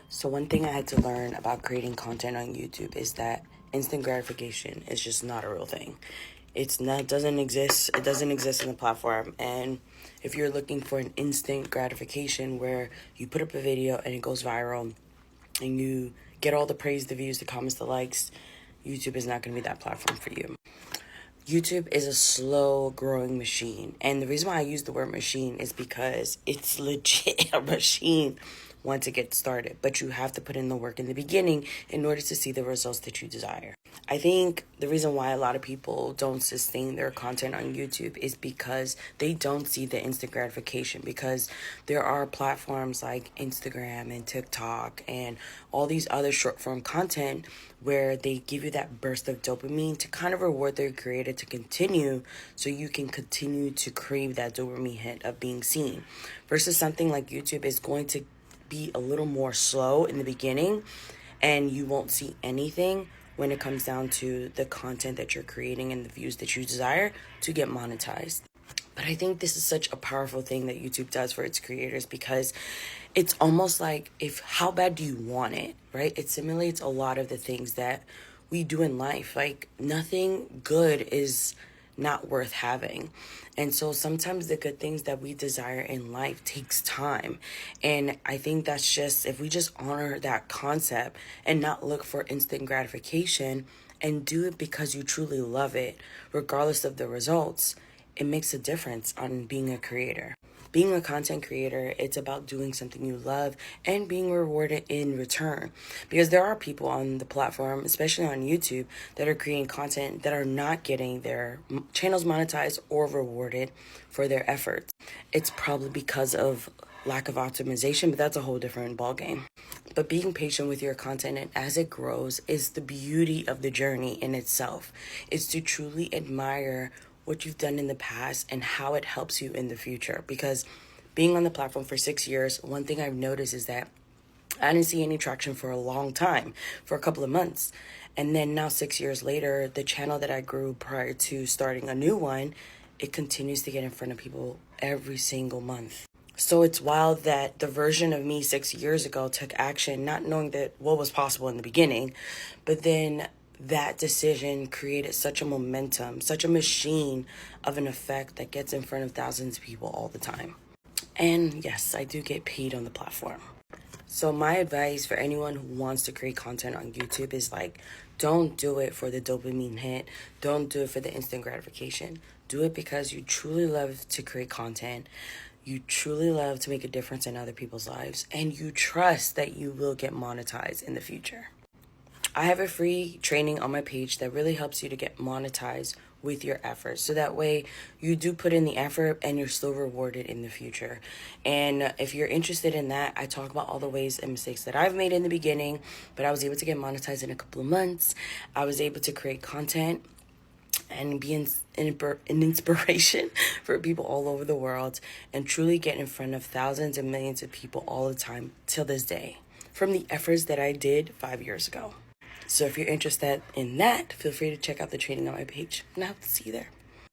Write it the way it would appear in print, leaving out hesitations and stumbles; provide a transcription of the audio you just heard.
So one thing I had to learn about creating content on YouTube is that instant gratification is just not a real thing. Doesn't exist. It doesn't exist in the platform. And if you're looking for an instant gratification where you put up a video and it goes viral and you get all the praise, the views, the comments, the likes, YouTube is not going to be that platform for you. YouTube is a slow growing machine. And the reason why I use the word machine is because it's legit a machine once it gets started. But you have to put in the work in the beginning in order to see the results that you desire. I think the reason why a lot of people don't sustain their content on YouTube is because they don't see the instant gratification, because there are platforms like Instagram and TikTok and all these other short form content where they give you that burst of dopamine to kind of reward their creator to continue, so you can continue to crave that dopamine hit of being seen, versus something like YouTube is going to be a little more slow in the beginning and you won't see anything when it comes down to the content that you're creating and the views that you desire to get monetized. But I think this is such a powerful thing that YouTube does for its creators, because it's almost like, if how bad do you want it, right? It simulates a lot of the things that we do in life. Like, nothing good is not worth having. And so sometimes the good things that we desire in life takes time. And I think that's just, if we just honor that concept and not look for instant gratification and do it because you truly love it, regardless of the results, it makes a difference on being a creator. Being a content creator, it's about doing something you love and being rewarded in return. Because there are people on the platform, especially on YouTube, that are creating content that are not getting their channels monetized or rewarded for their efforts. It's probably because of lack of optimization, but that's a whole different ballgame. But being patient with your content and as it grows is the beauty of the journey in itself. It's to truly admire what you've done in the past and how it helps you in the future. Because being on the platform for 6 years, one thing I've noticed is that I didn't see any traction for a long time, for a couple of months. And then now 6 years later, the channel that I grew prior to starting a new one, it continues to get in front of people every single month. So it's wild that the version of me 6 years ago took action, not knowing that what was possible in the beginning, but then that decision created such a momentum, such a machine of an effect that gets in front of thousands of people all the time. And yes, I do get paid on the platform. So my advice for anyone who wants to create content on YouTube is, like, don't do it for the dopamine hit. Don't do it for the instant gratification. Do it because you truly love to create content. You truly love to make a difference in other people's lives. And you trust that you will get monetized in the future. I have a free training on my page that really helps you to get monetized with your efforts. So that way you do put in the effort and you're still rewarded in the future. And if you're interested in that, I talk about all the ways and mistakes that I've made in the beginning, but I was able to get monetized in a couple of months. I was able to create content and be an inspiration for people all over the world, and truly get in front of thousands and millions of people all the time till this day, from the efforts that I did 5 years ago. So if you're interested in that, feel free to check out the training on my page, and I'll see you there.